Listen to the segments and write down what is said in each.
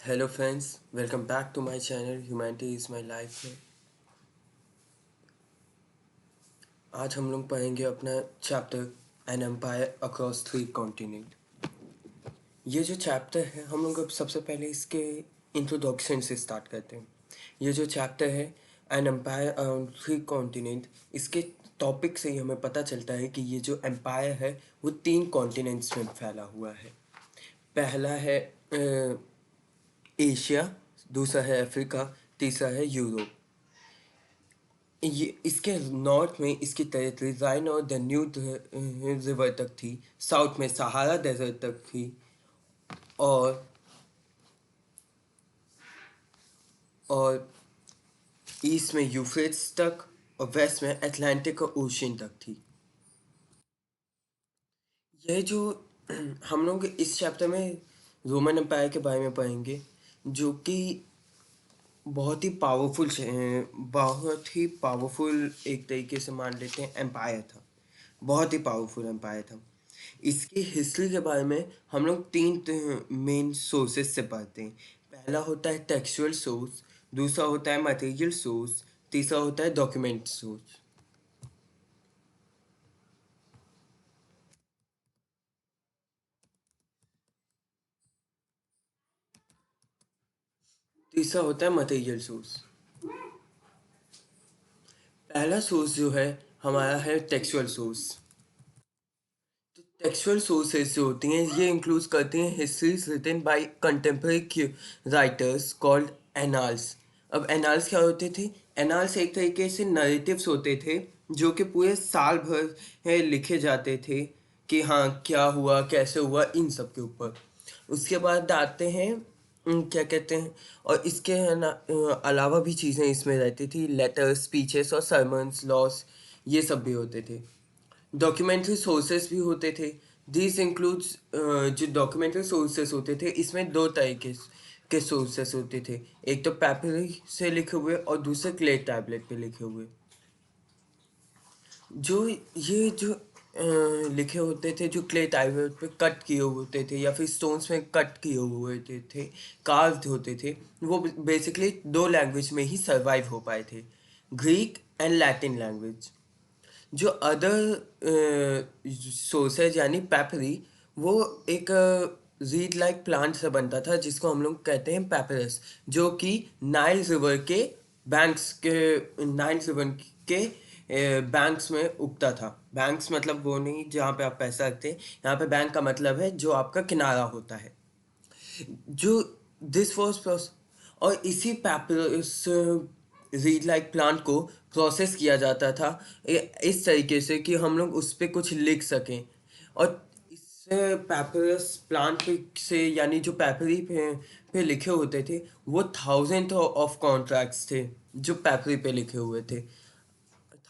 Hello friends, welcome back to my channel humanity is my life में। आज हम लोग पढ़ेंगे अपना chapter an empire across three continent. ये जो चैप्टर है हम लोग अब सबसे पहले इसके इंट्रोडक्शन से स्टार्ट करते हैं। ये जो चैप्टर है an empire around three continent, इसके टॉपिक से ही हमें पता चलता है कि ये जो एम्पायर है वो तीन कॉन्टिनेंट्स में फैला हुआ है। पहला है एशिया, दूसरा है अफ्रीका, तीसरा है यूरोप। ये इसके नॉर्थ में इसकी टेरिटरी राइन और डैन्यूब रिवर तक थी, साउथ में सहारा डेजर्ट तक थी, और और ईस्ट में यूफ्रेट्स तक, और वेस्ट में अटलांटिक और ओशियन तक थी। ये जो हम लोग इस चैप्टर में रोमन एम्पायर के बारे में पढ़ेंगे, जो कि बहुत ही पावरफुल एक तरीके से मान लेते हैं एम्पायर था। बहुत ही पावरफुल एम्पायर था। इसकी हिस्ट्री के बारे में हम लोग तीन मेन सोर्सेस से पढ़ते हैं। पहला होता है टेक्सचुअल सोर्स, दूसरा होता है मटेरियल सोर्स, तीसरा होता है डॉक्यूमेंट सोर्स। तीसरा होता है मटेरियल सोर्स। पहला सोर्स जो है हमारा है टेक्सचुअल सोर्स। तो टेक्सचुअल सोर्सेज जो होती हैं ये इंक्लूड करती हैं histories written by contemporary writers called annals. अब एनाल्स क्या होते थे? एनाल्स एक तरीके से नरेटिव्स होते थे जो कि पूरे साल भर है लिखे जाते थे कि हाँ क्या हुआ, कैसे हुआ, इन सब के ऊपर। उसके बाद आते हैं क्या कहते हैं, और इसके अलावा भी चीज़ें इसमें रहती थी, लेटर्स, स्पीचेस और सरमन्स, लॉस, ये सब भी होते थे। डॉक्यूमेंट्री सोर्सेस भी होते थे। दिस इंक्लूड्स, जो डॉक्यूमेंट्री सोर्सेस होते थे इसमें दो तरीके के सोर्सेस होते थे। एक तो पेपरी से लिखे हुए और दूसरे क्ले टैबलेट पे लिखे हुए। जो ये जो लिखे होते थे, जो क्ले टैबलेट पे कट किए हुए होते थे या फिर स्टोन्स में कट किए हुए होते थे, कार्व्ड होते थे, वो बेसिकली दो लैंग्वेज में ही सर्वाइव हो पाए थे, ग्रीक एंड लैटिन लैंग्वेज। जो अदर सोर्सेज यानी पैपरी, वो एक रीड लाइक प्लांट से बनता था जिसको हम लोग कहते हैं पैपरस, जो कि नाइल रिवर के नाइल रिवर के बैंक्स में उगता था। बैंक्स मतलब वो नहीं जहाँ पे आप पैसा रखते हैं, यहाँ पे बैंक का मतलब है जो आपका किनारा होता है। जो दिस वॉज और इसी पैपिरस रीड लाइक प्लांट को प्रोसेस किया जाता था इस तरीके से कि हम लोग उस पर कुछ लिख सकें। और इससे पैपिरस प्लांट पे से यानी जो पैपरी पे लिखे होते थे वो थाउजेंड ऑफ कॉन्ट्रैक्ट्स थे जो पैपरी पे लिखे हुए थे।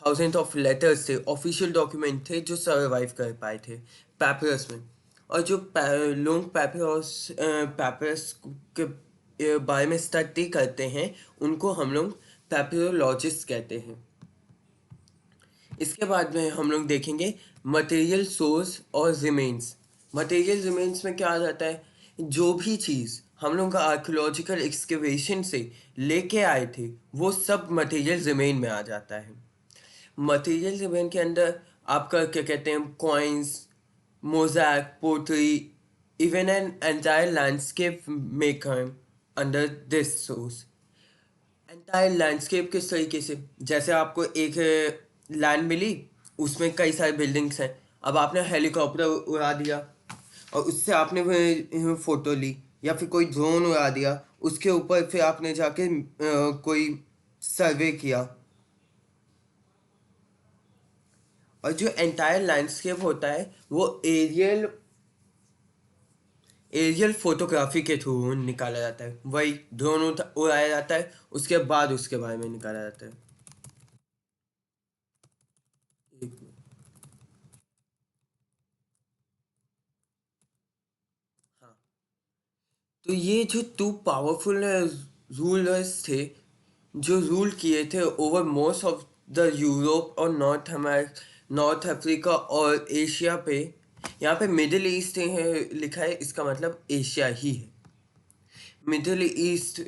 थाउजेंड ऑफ लेटर्स थे, ऑफिशियल डॉक्यूमेंट थे जो सर्वाइव कर पाए थे पैपरस में। और जो लोग पैपरस के बारे में स्टडी करते हैं उनको हम लोग पैपिरोलॉजिस्ट कहते हैं। इसके बाद में हम लोग देखेंगे मटेरियल सोर्स और रिमेन्स। मटेरियल रिमेन्स में क्या आ जाता है? जो भी चीज़ हम लोग का आर्कियोलॉजिकल एक्सकेवेशन से लेके आए थे वो सब मटेरियल रिमेन में आ जाता है। मटेरियल रिमेन के अंदर आपका क्या कहते हैं, coins, mosaic, pottery, even an entire landscape maker under this source. Entire landscape किस तरीके से? जैसे आपको एक लैंड मिली, उसमें कई सारी बिल्डिंग्स हैं, अब आपने हेलीकॉप्टर उड़ा दिया और उससे आपने फोटो ली, या फिर कोई ड्रोन उड़ा दिया, उसके ऊपर फिर आपने जाके कोई सर्वे किया। और जो एंटायर लैंडस्केप होता है वो एरियल फोटोग्राफी के थ्रू निकाला जाता है, वही ड्रोन उड़ाया जाता है, उसके बाद उसके बारे में निकाला जाता है। एक मिनट। हाँ, तो ये जो टू पावरफुल रूलर्स थे जो रूल किए थे over most of the Europe और नॉर्थ अफ्रीका और एशिया पे। यहाँ पे मिडिल ईस्ट है लिखा है, इसका मतलब एशिया ही है। मिडिल ईस्ट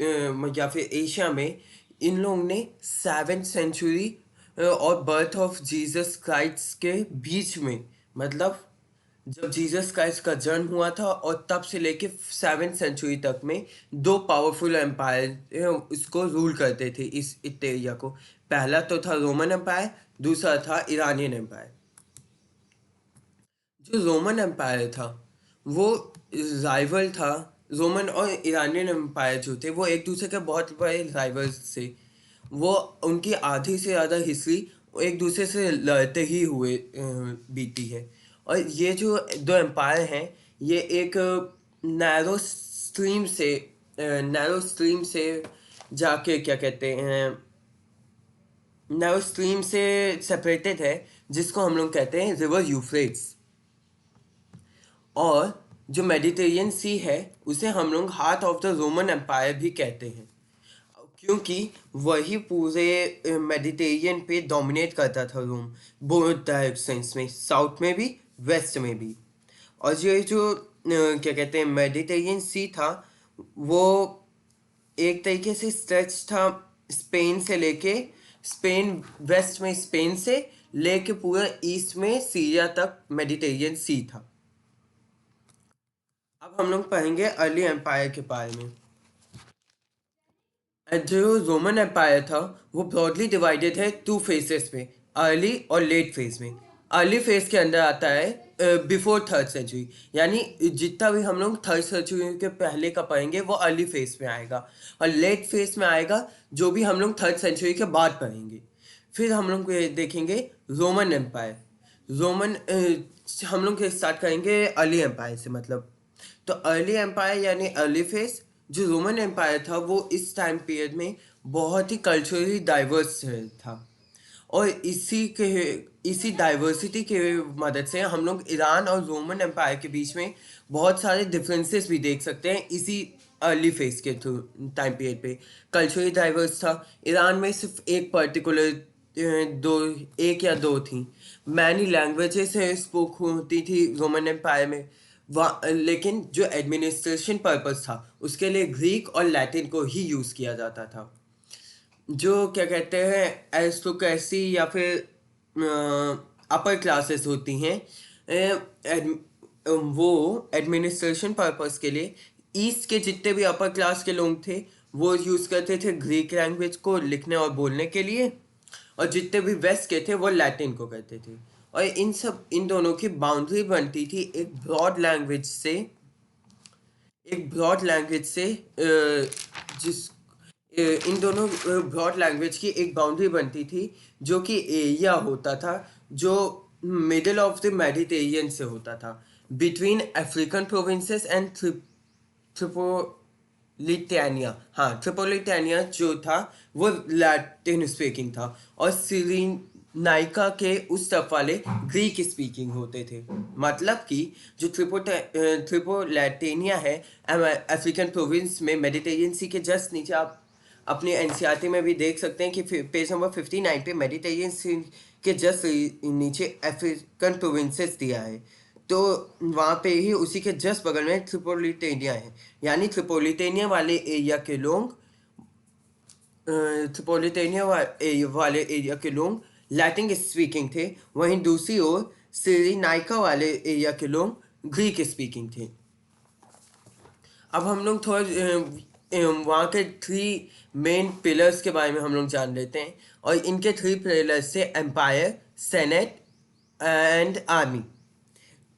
या फिर एशिया में इन लोगों ने 7th सेंचुरी और बर्थ ऑफ जीसस क्राइस्ट के बीच में, मतलब जब जीसस क्राइस्ट का जन्म हुआ था और तब से लेके 7th सेंचुरी तक में दो पावरफुल एम्पायर इसको रूल करते थे, इस एरिया को। पहला तो था रोमन एम्पायर, दूसरा था ईरानियन एम्पायर। जो रोमन एम्पायर था वो राइवल था। रोमन और ईरानियन एम्पायर जो थे वो एक दूसरे के बहुत बड़े राइवल्स थे। वो उनकी आधी से ज़्यादा हिस्ट्री एक दूसरे से लड़ते ही हुए बीती है। और ये जो दो एम्पायर हैं ये एक नैरो स्ट्रीम से जाके क्या कहते हैं, नैरो स्ट्रीम से सेपरेटेड है, जिसको हम लोग कहते हैं रिवर यूफ्रेट्स। और जो मेडिटेरियन सी है उसे हम लोग heart of the Roman Empire भी कहते हैं, क्योंकि वही पूरे मेडिटेरियन पे डोमिनेट करता था रोम, बोथ डायरेक्शंस में, साउथ में भी वेस्ट में भी। और ये जो क्या कहते हैं मेडिटेरियन सी था वो एक तरीके से स्ट्रेच था स्पेन से लेके, स्पेन वेस्ट में स्पेन से लेके पूरा ईस्ट में सीरिया तक मेडिटेरियन सी था। अब हम लोग पढ़ेंगे अर्ली एम्पायर के बारे में। जो रोमन एम्पायर था वो ब्रॉडली डिवाइडेड है टू फेजेस में, अर्ली और लेट फेज में। अर्ली फेज के अंदर आता है बिफोर 3rd सेंचुरी, यानी जितना भी हम लोग 3rd सेंचुरी के पहले का पढ़ेंगे वो अर्ली फेज में आएगा, और लेट फेज में आएगा जो भी हम लोग 3rd सेंचुरी के बाद पढ़ेंगे। फिर हम लोग देखेंगे रोमन एम्पायर। रोमन हम लोग स्टार्ट करेंगे अर्ली एम्पायर से, मतलब तो अर्ली एम्पायर यानी अर्ली फेज। जो रोमन एम्पायर था वो इस टाइम पीरियड में बहुत ही कल्चरली डाइवर्स था, और इसी डाइवर्सिटी के मदद से हम लोग ईरान और रोमन एम्पायर के बीच में बहुत सारे डिफरेंसेस भी देख सकते हैं। इसी अर्ली फेज के थ्रू टाइम पीरियड पे कल्चरली डाइवर्स था। ईरान में सिर्फ एक पर्टिकुलर दो एक या दो थी मैनी लैंग्वेजेस स्पोक होती थी रोमन एम्पायर में। लेकिन जो एडमिनिस्ट्रेशन पर्पस था उसके लिए ग्रीक और लैटिन को ही यूज़ किया जाता था। जो क्या कहते हैं एरिस्टोक्रेसी या फिर अपर क्लासेस होती हैं, वो एडमिनिस्ट्रेशन पर्पस के लिए ईस्ट के जितने भी अपर क्लास के लोग थे वो यूज़ करते थे ग्रीक लैंग्वेज को लिखने और बोलने के लिए, और जितने भी वेस्ट के थे वो लैटिन को करते थे। और इन दोनों की बाउंड्री बनती थी एक ब्रॉड लैंग्वेज से जिस इन दोनों ब्रॉड लैंग्वेज की एक बाउंड्री बनती थी जो कि एरिया होता था जो मिडिल ऑफ द मेडिटेरियन से होता था, बिटवीन अफ्रीकन प्रोविंसेस एंड ट्रिपोलिटानिया। हाँ, ट्रिपोलिटानिया जो था वो लैटिन स्पीकिंग था, और सिरिनाइका के उस तरफ वाले ग्रीक स्पीकिंग होते थे। मतलब कि जो ट्रिपोलिटानिया है अफ्रीकन प्रोविंस में मेडिटेरियन सी के जस्ट नीचे, आप अपने एनसीईआरटी में भी देख सकते हैं कि पेज नंबर 59 पे मेडिटेरियन सी के जस्ट नीचे अफ्रीकन प्रोविंसेस दिया है। तो वहाँ पे ही उसी के जस्ट बगल में ट्रिपोलिटानिया है, यानी ट्रिपोलिटानिया वाले एरिया के लोग वाले एरिया के लोग लैटिन स्पीकिंग थे, वहीं दूसरी ओर सिरिनाइका वाले एरिया के लोग ग्रीक स्पीकिंग थे। अब हम लोग थोड़ा वहाँ के 3 मेन पिलर्स के बारे में हम लोग जान लेते हैं, और इनके 3 पिलर्स से एम्पायर, सेनेट एंड आर्मी।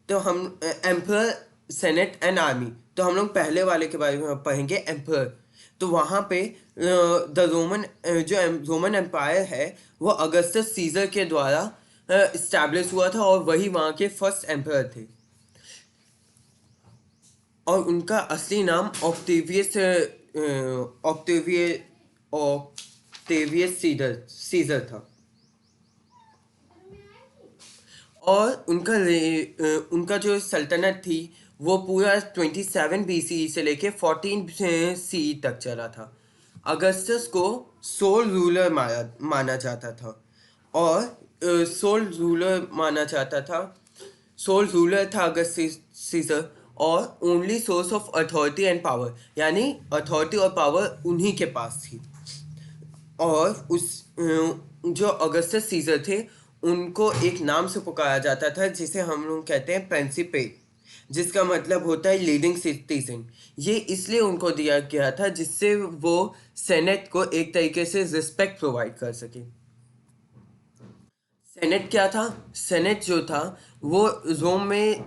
तो हम एम्पर, सेनेट एंड आर्मी, तो हम लोग पहले वाले के बारे में पढ़ेंगे एम्पर। तो वहाँ पे द रोमन जो रोमन एम्पायर है वो अगस्टस सीजर के द्वारा इस्टेब्लिश हुआ था, और वही वहाँ के फर्स्ट एम्पर थे, और उनका असली नाम ऑक्टेवियस सीजर था। और उनका जो सल्तनत थी वो पूरा 27 BCE से लेके 14 CE तक चला था। अगस्टस को सोल रूलर माना जाता था, और सोल रूलर था अगस्टस सीजर। और only source of authority and power, यानी अथॉरिटी और पावर उन्हीं के पास थी। और जो अगस्टस सीजर थे उनको एक नाम से पुकारा जाता था जिसे हम लोग कहते हैं प्रिंसिपेट, जिसका मतलब होता है लीडिंग सिटीजन। ये इसलिए उनको दिया गया था जिससे वो सेनेट को एक तरीके से रिस्पेक्ट प्रोवाइड कर सके। सेनेट क्या था? सेनेट जो था वो रोम में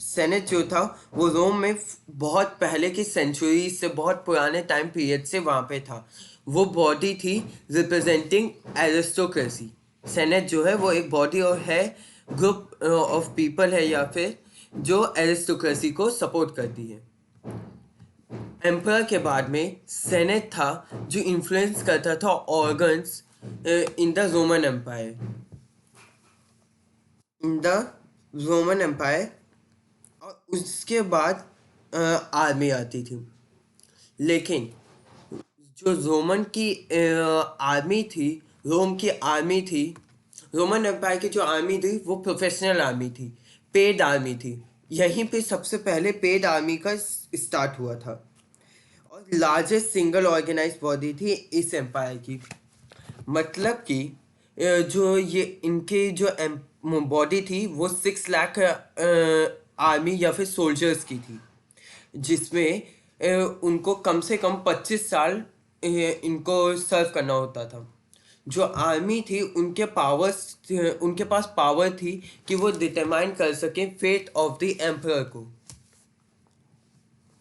सेनेट जो था वो रोम में बहुत पहले की सेंचुरी से, बहुत पुराने टाइम पीरियड से वहाँ पे था। वो बॉडी थी रिप्रेजेंटिंग एरिस्टोक्रेसी। सेनेट जो है वो एक बॉडी और है, ग्रुप ऑफ पीपल है या फिर जो एरिस्टोक्रेसी को सपोर्ट करती है। एम्पर के बाद में सेनेट था जो इन्फ्लुएंस करता था organs in the Roman Empire, in the Roman Empire. और उसके बाद आर्मी आती थी। लेकिन जो रोमन की आर्मी थी, रोम की आर्मी थी, रोमन एम्पायर की जो आर्मी थी वो प्रोफेशनल आर्मी थी, पेड आर्मी थी। यहीं पे सबसे पहले पेड आर्मी का स्टार्ट हुआ था और लार्जेस्ट सिंगल ऑर्गेनाइज बॉडी थी इस एम्पायर की। मतलब कि जो ये इनके जो बॉडी थी वो 6 लाख आर्मी या फिर सोल्जर्स की थी, जिसमें उनको कम से कम 25 साल इनको सर्व करना होता था। जो आर्मी थी उनके पास पावर थी कि वो डिटरमाइन कर सके फेट ऑफ द एम्परर को।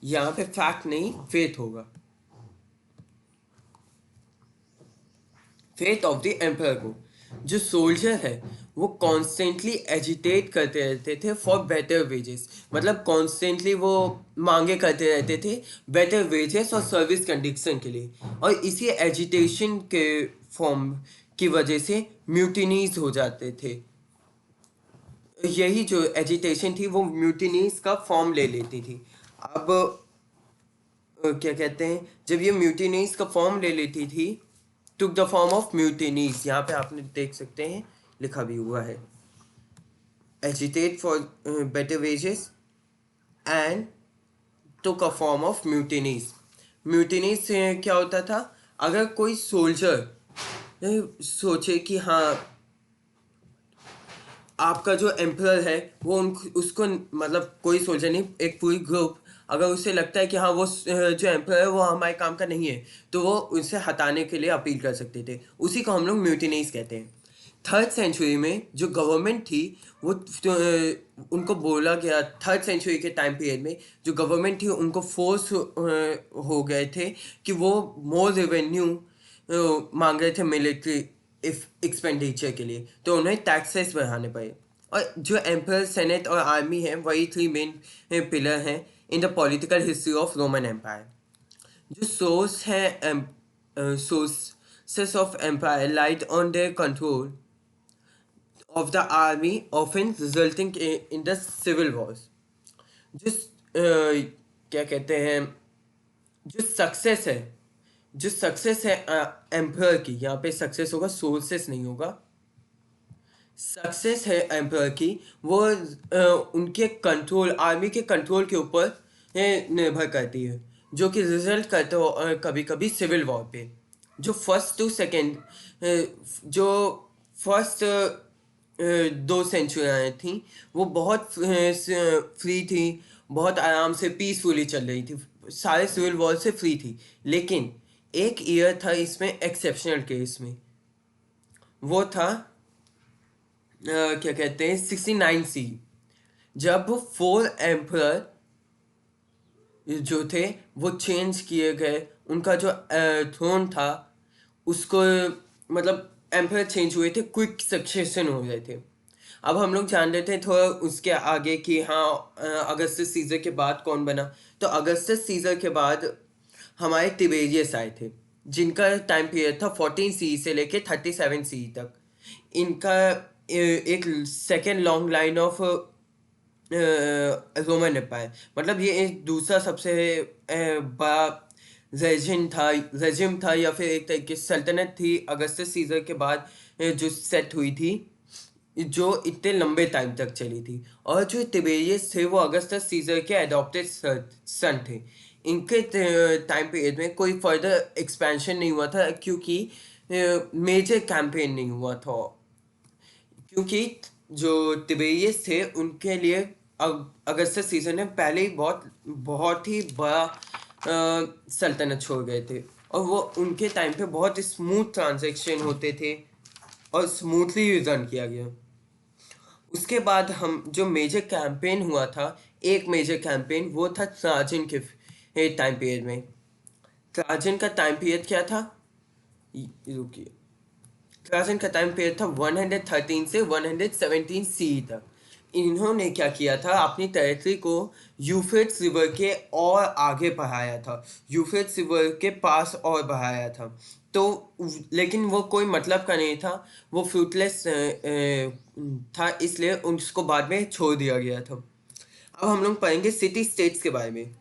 यहाँ पे फैक्ट नहीं, फेट होगा, फेथ ऑफ द एम्पर को। जो सोल्जर है वो कॉन्स्टेंटली एजिटेट करते रहते थे फॉर बेटर वेजेस, मतलब कॉन्स्टेंटली वो मांगे करते रहते थे बेटर वेजेस और सर्विस कंडीशन के लिए। और इसी एजिटेशन के फॉर्म की वजह से म्यूटिनीज हो जाते थे। यही जो एजिटेशन थी वो म्यूटिनीज का फॉर्म ले लेती थी। अब क्या कहते हैं, जब ये म्यूटिनीज का फॉर्म ले लेती थी, took the form of mutinies, यहाँ पे आपने देख सकते हैं लिखा भी हुआ है, agitate for better wages and took a form of mutinies. Mutinies से क्या होता था, अगर कोई सोल्जर सोचे कि हाँ आपका जो एम्परर है वो उसको, मतलब कोई सोल्जर नहीं, एक पूरी ग्रुप, अगर उसे लगता है कि हाँ वो जो एम्परर है वो हमारे काम का नहीं है, तो वो उनसे हटाने के लिए अपील कर सकते थे। उसी को हम लोग म्यूटिनीज कहते हैं। 3rd सेंचुरी में जो गवर्नमेंट थी वो उनको बोला गया, 3rd सेंचुरी के टाइम पीरियड में जो गवर्नमेंट थी उनको फोर्स हो गए थे कि वो मोर रेवेन्यू मांग रहे थे मिलिट्री एक्सपेंडिचर के लिए, तो उन्हें टैक्सेस बढ़ाने पड़े। और जो एम्पर, सेनेट और आर्मी है वही 3 मेन पिलर हैं in the political history of Roman Empire. जो सोर्स है, sources of empire light on their control of the army often resulting in the civil wars. जिस क्या कहते हैं, जो सक्सेस है जो सक्सेस है एम्पर की, यहाँ पे सक्सेस होगा, सोर्सेस नहीं होगा, सक्सेस है एम्पर की, वो उनके कंट्रोल, आर्मी के कंट्रोल के ऊपर निर्भर करती है, जो कि रिजल्ट करते हो कभी कभी सिविल वॉर पे। जो फर्स्ट टू सेकेंड जो फर्स्ट 2 सेंचुरियाँ थी वो बहुत फ्री थी, बहुत आराम से पीसफुली चल रही थी, सारे सिविल वॉर से फ्री थी। लेकिन एक ईयर था इसमें एक्सेप्शनल केस में, वो था क्या कहते हैं 69 सी, जब 4 एम्परर जो थे वो चेंज किए गए। उनका जो थ्रोन था उसको, मतलब एम्परर चेंज हुए थे, क्विक सक्सेशन हो गए थे। अब हम लोग जान लेते हैं थोड़ा उसके आगे कि हाँ अगस्टस सीजर के बाद कौन बना। तो अगस्टस सीजर के बाद हमारे तिबेरियस आए थे, जिनका टाइम पीरियड था 14 सी से लेके 37 सी तक। इनका एक second long line of Roman Empire, मतलब ये एक दूसरा सबसे बड़ा रेजिम था या फिर एक तरीके से सल्तनत थी अगस्टस सीजर के बाद जो सेट हुई थी जो इतने लंबे टाइम तक चली थी। और जो तिबेरियस थे वो अगस्टस सीजर के अडॉप्टेड सन थे। इनके टाइम पीरियड में कोई फर्दर एक्सपेंशन नहीं हुआ था, क्योंकि मेजर कैंपेन नहीं हुआ था। क्योंकि जो तिबेरियस थे उनके लिए अगस्टस सीजर ने पहले ही बहुत बहुत ही बड़ा सल्तनत छोड़ गए थे, और वो उनके टाइम पे बहुत स्मूथ ट्रांजैक्शन होते थे और स्मूथली रन किया गया। उसके बाद हम जो मेजर कैंपेन हुआ था, एक मेजर कैंपेन वो था ट्राजन के टाइम पीरियड में। ट्राजन का टाइम पीरियड क्या था? रुकिए। ट्राजन का टाइम पीरियड था 113 से 117 सी तक। इन्होंने क्या किया था, अपनी टेरिटरी को यूफ्रेट्स रिवर के और आगे बढ़ाया था, यूफ्रेट्स रिवर के पास और बढ़ाया था। तो लेकिन वो कोई मतलब का नहीं था, वो फ्रूटलेस था, इसलिए उसको बाद में छोड़ दिया गया था। अब हम लोग पढ़ेंगे सिटी स्टेट्स के बारे में।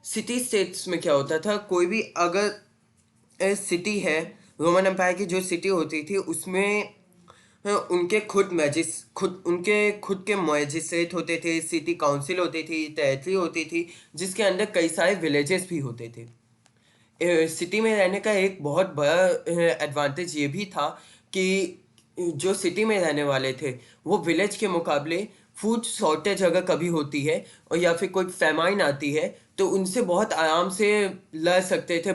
सिटी स्टेट्स में क्या होता था, कोई भी अगर सिटी है, रोमन एम्पायर की जो सिटी होती थी उसमें उनके खुद के मजिस्ट्रेट होते थे, सिटी काउंसिल होती थी, तहसील होती थी, जिसके अंदर कई सारे विलेजेस भी होते थे। सिटी में रहने का एक बहुत बड़ा एडवांटेज ये भी था कि जो सिटी में रहने वाले थे वो विलेज के मुकाबले फूड शॉर्टेज अगर कभी होती है और या फिर कोई फैमाइन आती है तो उनसे बहुत आराम से लड़ सकते थे,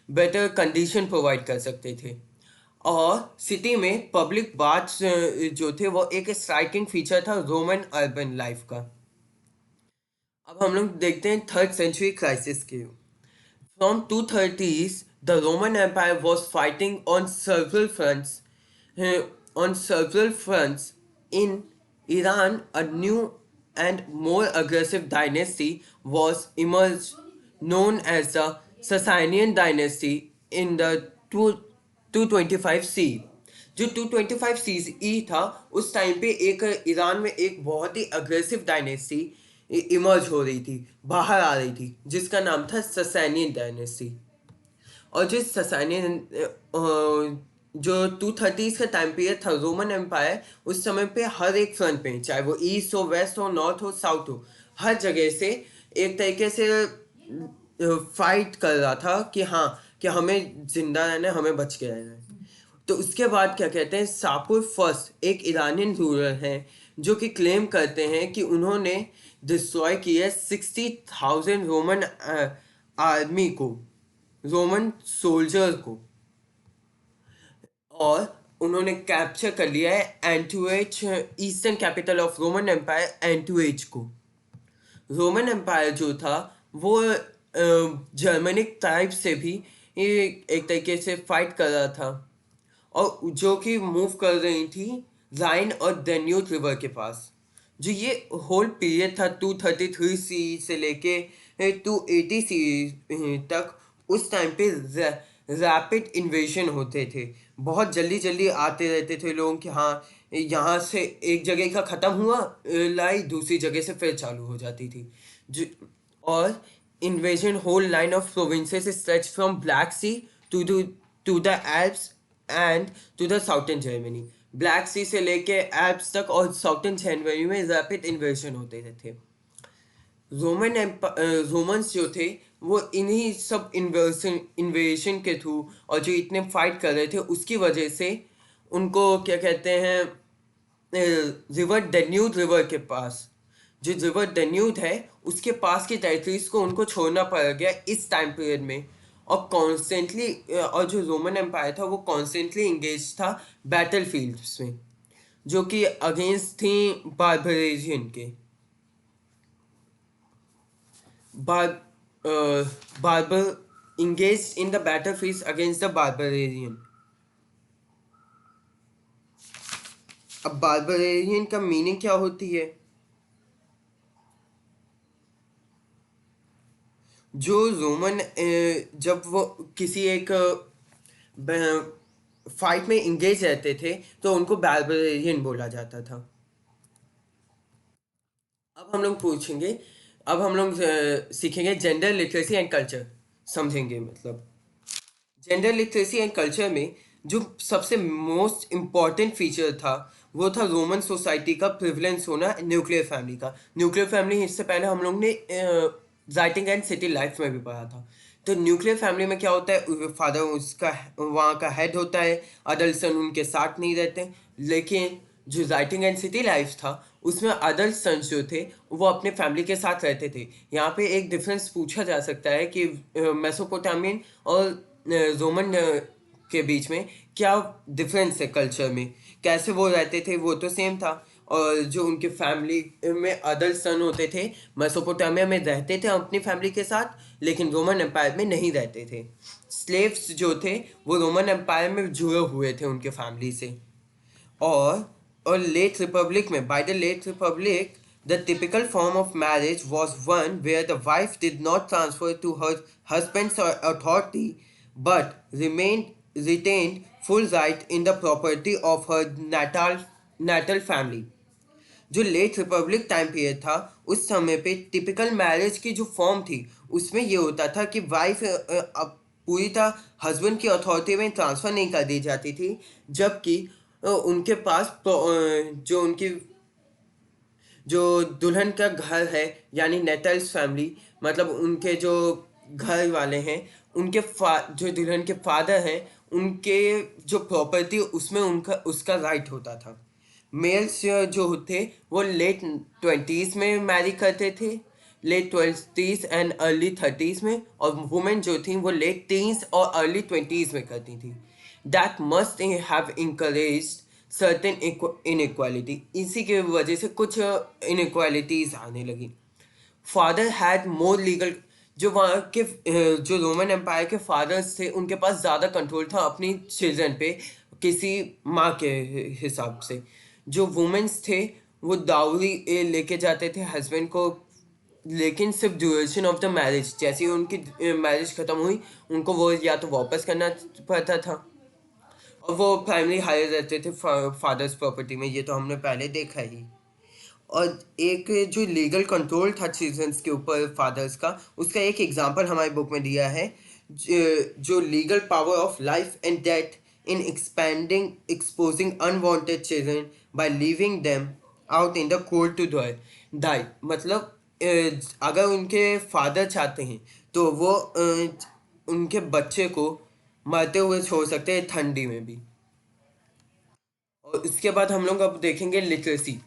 बेटर कंडीशन प्रोवाइड कर सकते थे। और सिटी में पब्लिक बाथ्स जो थे वो एक स्ट्राइकिंग फीचर था रोमन अर्बन लाइफ का। अब हम लोग देखते हैं थर्ड सेंचुरी क्राइसिस के। From 230s, the Roman Empire was fighting on several fronts. On several fronts in Iran, a new and more aggressive dynasty was emerged, known as the Sasanian dynasty in the 225 सी। जो 225 सी था उस time पे एक Iran में एक बहुत ही aggressive dynasty emerge हो रही थी, बाहर आ रही थी, जिसका नाम था ससैनियन डायनेस्टी। और जो ससैनियन जो 230 का टाइम पीरियड था रोमन एम्पायर, उस समय पे हर एक फ्रंट पे, चाहे वो ईस्ट हो, वेस्ट हो, नॉर्थ हो, साउथ हो, हर जगह से एक तरीके से फाइट कर रहा था कि हाँ, कि हमें जिंदा रहना है, हमें बच के रहना है। तो उसके बाद क्या कहते हैं, सापुर फर्स्ट एक ईरानियन रूलर हैं जो कि क्लेम करते हैं कि उन्होंने डिस्ट्रॉय किया 60,000 रोमन आर्मी को, रोमन सोल्जर को, और उन्होंने कैप्चर कर लिया है Antioch, eastern capital of Roman empire Antioch को। रोमन एम्पायर जो था वो जर्मनिक टाइप से भी एक तरीके से फाइट कर रहा था, और जो कि मूव कर रही थी राइन और डेन्यूब रिवर के पास। जो ये होल पीरियड था 233 सी से लेके 280 सी तक, उस टाइम पे रैपिड इन्वेजन होते थे, बहुत जल्दी जल्दी आते रहते थे लोग कि हाँ, यहाँ से एक जगह का ख़त्म हुआ लड़ाई दूसरी जगह से फिर चालू हो जाती थी। जो और invasion whole line of provinces stretch from Black Sea to the Alps and to the southern Germany. Black Sea से लेके एल्प्स तक और साउथर्न जर्मनी में रैपिड इन्वेजन होते थे। रोमन्स जो थे वो इन्हीं सब इन्वेशन के थ्रू और जो इतने फाइट कर रहे थे उसकी वजह से उनको क्या कहते हैं, रिवर डेन्यूब रिवर के पास, जो रिवर डेन्यूब है उसके पास की टेरिटरीज को उनको छोड़ना पड़ गया इस टाइम पीरियड में। और कॉन्स्टेंटली, और जो रोमन एम्पायर था वो कॉन्स्टेंटली इंगेज था बैटल फील्ड्स में, जो कि अगेंस्ट थी बार्बरेजियन के। Barber engage in the battle fields against the barbarian. अब बार्बरेरियन का मीनिंग क्या होती है? जो रोमन जब वो किसी एक फाइट में इंगेज रहते थे तो उनको बार्बरेरियन बोला जाता था। अब हम लोग पूछेंगे, अब हम लोग सीखेंगे जेंडर लिटरेसी एंड कल्चर, समझेंगे मतलब जेंडर लिटरेसी एंड कल्चर में जो सबसे मोस्ट इम्पॉर्टेंट फीचर था वो था रोमन सोसाइटी का प्रिविलेंस होना न्यूक्लियर फैमिली का। न्यूक्लियर फैमिली इससे पहले हम लोग ने राइटिंग एंड सिटी लाइफ में भी पढ़ा था। तो न्यूक्लियर फैमिली में क्या होता है, फादर उसका वहाँ का हेड होता है, अडल्ट सन उनके साथ नहीं रहते। लेकिन जो राइटिंग एंड सिटी लाइफ था उसमें अडल्ट सन्स जो थे वो अपने फैमिली के साथ रहते थे। यहाँ पे एक डिफरेंस पूछा जा सकता है कि मेसोपोटामियन और रोमन के बीच में क्या डिफरेंस है कल्चर में, कैसे वो रहते थे। वो तो सेम था। और जो उनके फैमिली में अदर सन होते थे, मेसोपोटामिया में रहते थे अपनी फैमिली के साथ, लेकिन रोमन एम्पायर में नहीं रहते थे। स्लेव्स जो थे वो रोमन एम्पायर में जुड़े हुए थे उनके फैमिली से। और लेट रिपब्लिक में, by the late republic, the typical form of marriage was one where the wife did not transfer to her husband's authority but retained full right in the property of her natal family। जो late Republic time period था उस समय पे typical marriage की जो form थी उसमें ये होता था कि वाइफ पूरी तरह हस्बैंड की अथॉरिटी में ट्रांसफ़र नहीं कर दी जाती थी, जबकि उनके पास जो उनकी जो दुल्हन का घर है यानी नेटल्स फैमिली, मतलब उनके जो घर वाले हैं, उनके जो दुल्हन के फादर हैं, उनके जो प्रॉपर्टी उसमें उनका उसका राइट होता था। मेल्स जो थे वो लेट ट्वेंटीज़ में मैरी करते थे, late twenties and early thirties में, और वुमेन जो थी वो लेट टीन्स और अर्ली ट्वेंटीज़ में करती थी। That must have encouraged certain inequality. इसी की वजह से कुछ इनइक्वालिटीज आने लगी। फादर हैड मोर लीगल, जो वहाँ के जो रोमन एम्पायर के फादर्स थे उनके पास ज़्यादा कंट्रोल था अपनी चिल्ड्रन पे किसी माँ के हिसाब से। जो वुमेन्स थे वो डाउरी लेके जाते थे हस्बैंड को, लेकिन सिर्फ ड्यूरेशन ऑफ द मैरिज, जैसे ही उनकी मैरिज ख़त्म हुई उनको वो या तो वापस करना पड़ता था, और वो प्राइमरी हायर रहते थे फादर्स प्रॉपर्टी में। ये तो हमने पहले देखा ही। और एक जो लीगल कंट्रोल था चिल्ड्रंस के ऊपर फादर्स का, उसका एक एग्जांपल हमारी बुक में दिया है। जो legal power of life and death in expending exposing unwanted children by leaving them out in the cold to die. मतलब अगर उनके फादर चाहते हैं तो वो उनके बच्चे को मरते हुए छोड़ सकते हैं ठंडी में भी। और इसके बाद हम लोग अब देखेंगे लिटरेसी।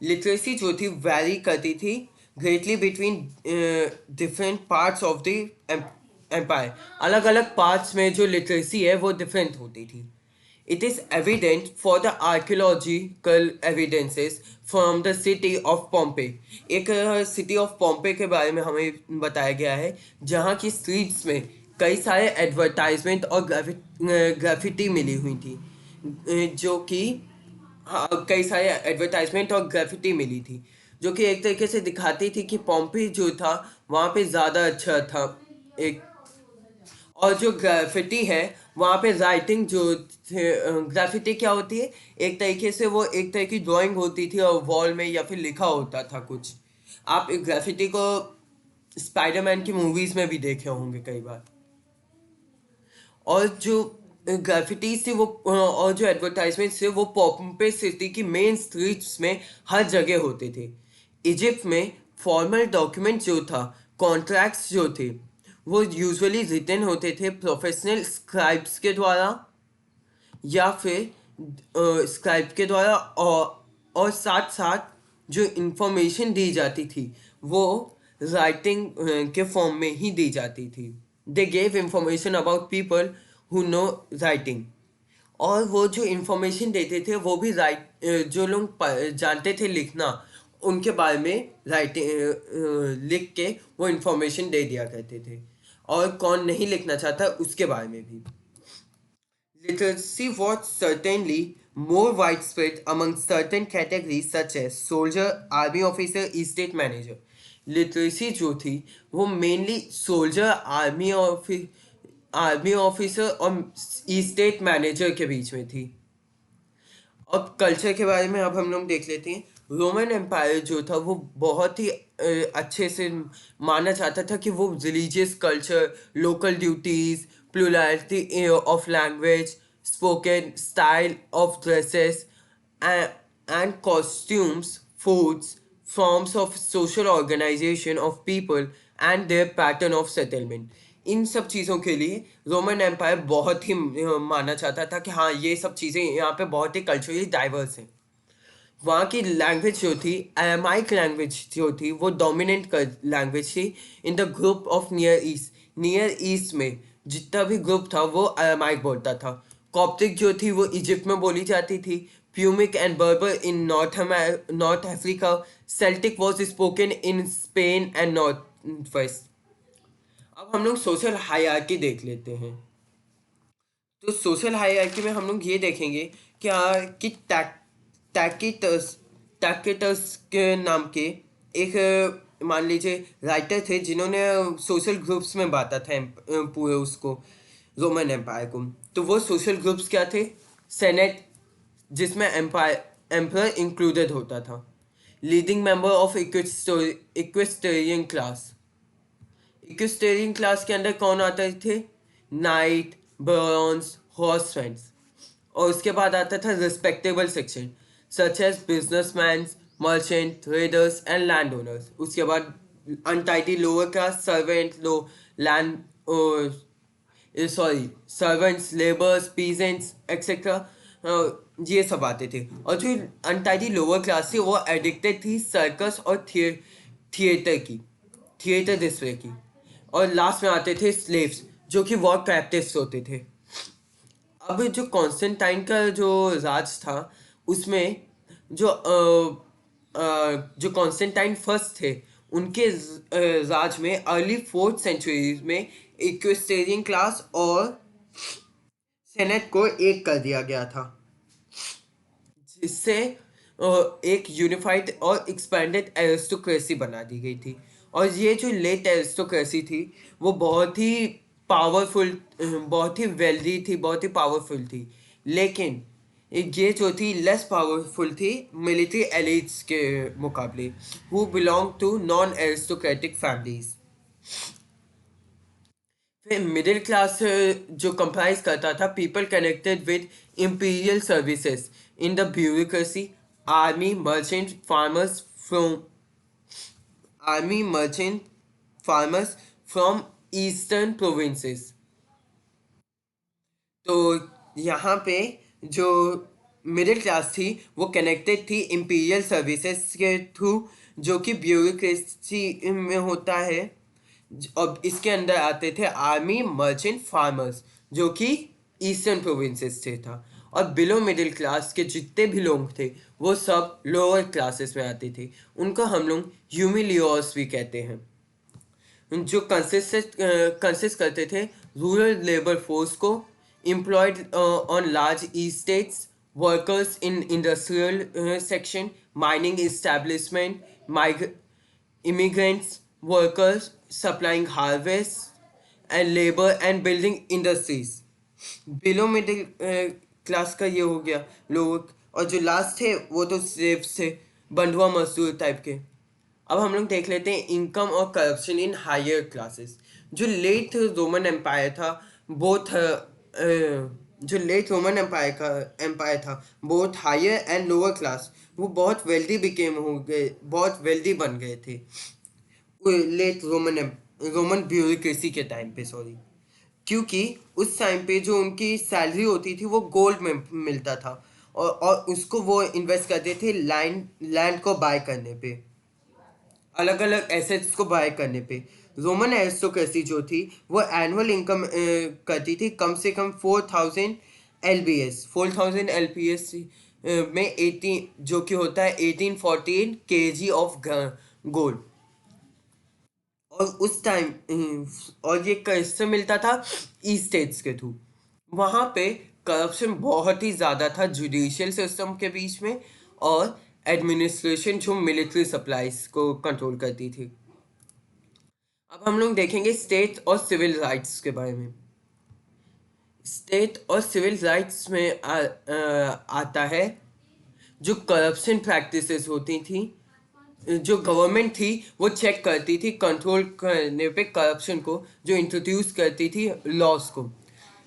लिटरेसी जो थी वैरी करती थी greatly between different parts of the empire. अलग अलग पार्ट्स में जो लिटरेसी है वो डिफरेंट होती थी। It is evident for the archaeological evidences from the city of Pompeii. एक सिटी ऑफ पॉम्पे के बारे में हमें बताया गया है जहाँ की स्ट्रीट्स में कई सारे एडवर्टाइजमेंट और ग्राफिटी मिली हुई थी, जो कि हाँ, कई सारे एडवर्टाइजमेंट और ग्राफिटी मिली थी जो कि एक तरीके से दिखाती थी कि पॉम्पे जो था वहाँ पे ज़्यादा अच्छा था। एक और जो ग्राफिटी है वहाँ पे राइटिंग जो ग्राफिटी क्या होती है, एक तरीके से वो एक तरह की ड्राइंग होती थी और वॉल में या फिर लिखा होता था कुछ। आप ग्राफिटी को स्पाइडरमैन की मूवीज़ में भी देखे होंगे कई बार। और जो ग्राफिटी से वो और जो एडवर्टाइजमेंट से वो पॉम्पे सिटी की मेन स्ट्रीट्स में हर जगह होते थे। इजिप्ट में फॉर्मल डॉक्यूमेंट जो था, कॉन्ट्रैक्ट्स जो थे, वो यूजुअली रिटन होते थे प्रोफेशनल स्क्राइब्स के द्वारा या फिर स्क्राइब के द्वारा, और साथ साथ जो इंफॉर्मेशन दी जाती थी वो राइटिंग के फॉर्म में ही दी जाती थी। They gave information about people who know writing. और वो जो इंफॉर्मेशन देते थे वो भी जो लोग जानते थे लिखना उनके बारे में लिख के वो इंफॉर्मेशन दे दिया करते थे, और कौन नहीं लिखना चाहता उसके बारे में भी। Literacy was certainly more widespread among certain categories such as soldier, army officer, estate manager. Literacy जो थी वो मेनली सोल्जर, आर्मी ऑफिसर और स्टेट मैनेजर के बीच में थी। अब कल्चर के बारे में अब हम लोग देख लेते हैं। रोमन एम्पायर जो था वो बहुत ही अच्छे से माना जाता था कि वो religious culture, local duties, plurality of language, spoken style of dresses, and costumes, foods, forms of social organization of people and their pattern of settlement. इन सब चीज़ों के लिए रोमन एम्पायर बहुत ही माना जाता था कि हाँ ये सब चीज़ें यहाँ पे बहुत ही कल्चरली डाइवर्स हैं. वहाँ की लैंग्वेज जो थी अरामाइक लैंग्वेज जो थी वो डोमिनेंट लैंग्वेज थी in the group of near east में जितना भी ग्रुप था वो अरामाइक बोलता था. कॉप्टिक जो थी वो इजिप्ट में बोली जाती थी. Punic and Berber in North Africa. Celtic was spoken in Spain and north west. अब हम लोग सोशल हायरार्की देख लेते हैं. तो सोशल हायरार्की में हम लोग ये देखेंगे क्या कि टैकिटस टैकिटस के नाम के एक मान लीजिए राइटर थे जिन्होंने सोशल ग्रुप्स में बांटा था पूरे उसको रोमन एम्पायर को. तो वो सोशल ग्रुप्स क्या थे? सेनेट जिसमें एम्पायर इंक्लूडेड होता था. Leading member of equestrian class. Equestrian class के अंदर कौन आते थे? Knight, barons, horse friends. और उसके बाद आता था respectable section such as businessman, merchant, traders and land owners. उसके बाद untitled lower class, servant, low land sorry servants, labours, peasants etcetera. ये सब आते थे. और जो अनटाइटी लोअर क्लास थी वो एडिक्टेड थी सर्कस और थिएटर डिस्प्ले की. और लास्ट में आते थे स्लेव्स जो कि वॉर कैप्टिव्स होते थे. अब जो कॉन्स्टेंटाइन का जो राज था उसमें जो कॉन्स्टेंटाइन फर्स्ट थे उनके राज में अर्ली 4th सेंचुरी में इक्वेस्टेरियन क्लास और सेनेट को एक कर दिया गया था जिससे एक यूनिफाइड और एक्सपेंडेड एरिस्टोक्रेसी बना दी गई थी. और ये जो लेट एरिस्टोक्रेसी थी वो बहुत ही पावरफुल, बहुत ही वेल्दी थी, बहुत ही पावरफुल थी. लेकिन ये जो थी लेस पावरफुल थी मिलिट्री एलिट्स के मुकाबले who belong to non aristocratic families. फिर मिडिल क्लास जो कंप्राइज करता था people connected with imperial services in the bureaucracy, army, merchant, farmers from army, merchant, farmers from eastern provinces. तो यहाँ पे जो मिडिल क्लास थी वो कनेक्टेड थी इंपीरियल सर्विसेज के थ्रू जो कि ब्यूरोक्रेसी में होता है. अब इसके अंदर आते थे आर्मी, मर्चेंट, फार्मर्स जो कि ईस्टर्न प्रोविंसेस से था. और बिलो मिडिल क्लास के जितने भी लोग थे वो सब लोअर क्लासेस में आते थे. उनको हम लोग ह्यूमिलियोस भी कहते हैं जो कंसिस्ट करते थे रूरल लेबर फोर्स को employed on large estates, workers in industrial section, mining establishment, immigrants, workers supplying harvests, and labor and building industries. Below middle class का ये हो गया लोग. और जो लास्ट थे वो तो स्लेव्स थे, बंधुआ मजदूर टाइप के. अब हम लोग देख लेते हैं इनकम और करप्शन इन हायर क्लासेस. जो लेट रोमन एम्पायर था बोथ जो लेट रोमन एम्पायर था both higher and lower class वो बहुत वेल्दी हो गए, बहुत वेल्दी बन गए थे लेट रोमन ब्यूरोक्रेसी के टाइम पे. सॉरी, क्योंकि उस टाइम पे जो उनकी सैलरी होती थी वो गोल्ड में मिलता था और उसको वो इन्वेस्ट करते थे लैंड को बाय करने पे, अलग अलग एसेट्स को बाय करने पे. रोमन एरिस्टोक्रेसी जो थी वो एनुअल इनकम करती थी कम से कम 4000 LBS. 4000 LBS में 18 जो कि होता है 1814 kg ऑफ गोल्ड. और उस टाइम और ये किससे मिलता था? ईस्ट स्टेट्स के थ्रू. वहाँ पे करप्शन बहुत ही ज़्यादा था जुडिशियल सिस्टम के बीच में और एडमिनिस्ट्रेशन जो मिलिट्री सप्लाईज को कंट्रोल करती थी. अब हम लोग देखेंगे स्टेट और सिविल राइट्स के बारे में. स्टेट और सिविल राइट्स में आता है जो करप्शन प्रैक्टिसेस होती थी. जो गवर्नमेंट थी वो चेक करती थी कंट्रोल करने पे करप्शन को, जो इंट्रोड्यूस करती थी लॉज को.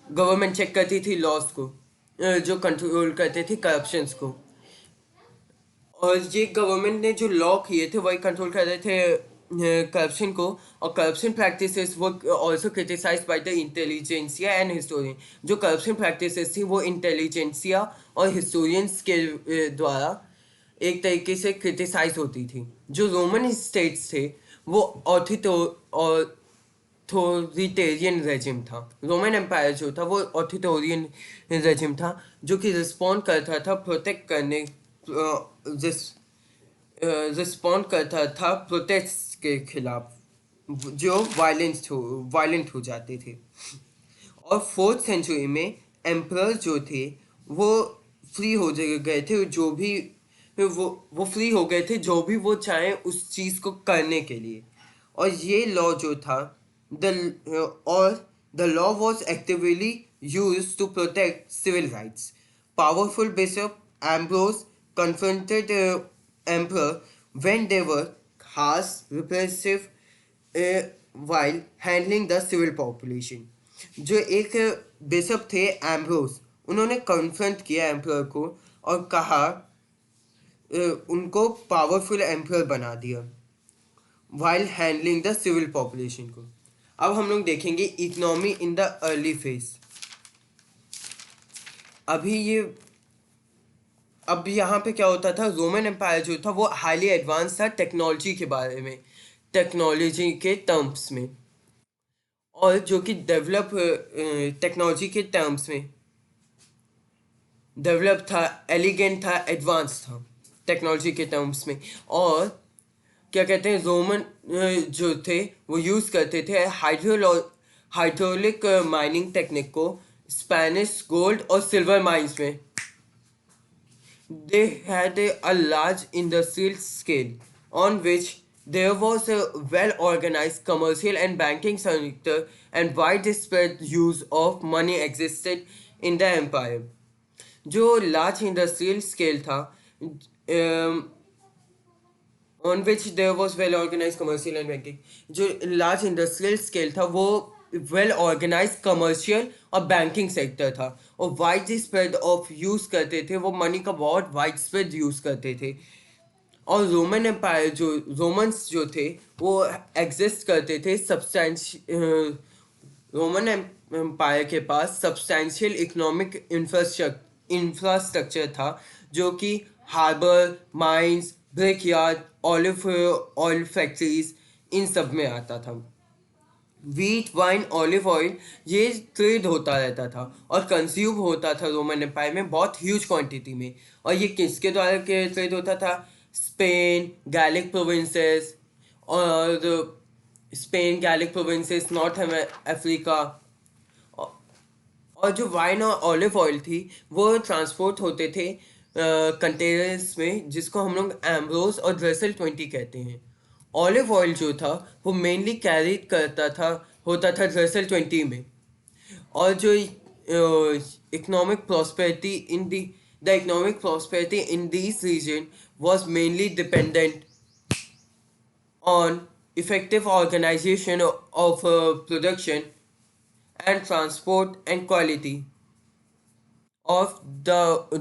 गवर्नमेंट चेक करती थी लॉज को जो कंट्रोल करते थे करप्शंस को. और ये गवर्नमेंट ने जो लॉ किए थे वही कंट्रोल कर रहे थे करप्शन को। और करप्शन प्रैक्टिसेस वो also criticise by the intelligentsia and historian. जो करप्शन प्रैक्टिसेस थी वो इंटेलिजेंसिया और हिस्टोरियंस के द्वारा एक तरीके से क्रिटिसाइज होती थी। जो रोमन स्टेट्स थे वो ऑथोरिटेरियन रेजिम था। रोमन एम्पायर जो था वो ऑथोरिटेरियन रेजिम था, जो कि रिस्पॉन्ड करता था प्रोटेक्ट करने रिस्पॉन्ड करता था प्रोटेस्ट के खिलाफ जो वायलेंट हो जाते थे। और फोर्थ सेंचुरी में एम्परर जो थे वो फ्री हो गए थे, जो भी वो फ्री हो गए थे जो भी वो चाहें उस चीज़ को करने के लिए। और ये लॉ जो था द और the law was actively use to protect civil rights. Powerful bishop Ambrose confronted emperor when they were harsh, repressive while handling the civil population। जो एक बिशप थे एम्ब्रोस, उन्होंने कन्फ्रंट किया एम्प्रर को और कहा उनको पावरफुल एम्प्रर बना दिया while handling the civil population को। अब हम लोग देखेंगे economy in the early phase. अभी ये अब यहाँ पे क्या होता था, रोमन एम्पायर जो था वो हाईली एडवांस था टेक्नोलॉजी के बारे में, टेक्नोलॉजी के टर्म्स में। और जो कि डेवलप टेक्नोलॉजी के टर्म्स में डेवलप था, एलिगेंट था, एडवांस था टेक्नोलॉजी के टर्म्स में। और क्या कहते हैं, रोमन जो थे वो यूज़ करते थे हाइड्रोलिक माइनिंग टेक्निक को स्पेनिश गोल्ड और सिल्वर माइंस में। They had a large industrial scale on which there was a well organized commercial and banking sector, and widespread use of money existed in the empire। जो large industrial scale था, on which there was well organized commercial and banking, जो large industrial scale था वो well organise commercial और banking sector था। और wide spread of use करते थे, वो मनी का बहुत वाइड स्प्रेड यूज़ करते थे। और रोमन एम्पायर रोमन्स जो थे वो एग्जिस्ट करते थे रोमन एम्पायर के पास सब्सटैंशियल इकोनॉमिक इंफ्रास्ट्रक्चर था, जो कि harbour, mines, brick yard, olive oil factories, इन सब में आता था। वीट, वाइन, ऑलिव ऑयल ये ट्रेड होता रहता था और कंज्यूम होता था रोमन एम्पायर में बहुत ह्यूज क्वांटिटी में। और ये किसके द्वारा के ट्रेड होता था? स्पेन, गैलिक प्रोविंसेस और नॉर्थ अफ्रीका। और जो वाइन और ऑलिव ऑयल थी वो ट्रांसपोर्ट होते थे कंटेनर्स में, जिसको हम लोग एम्ब्रोस और ड्रेसल 20 कहते हैं। ऑलिव ऑयल जो था वो मेनली कैरी होता था ड्रेसल 20 में। और जो economic prosperity in this region was mainly dependent on effective organization of production and transport and quality of the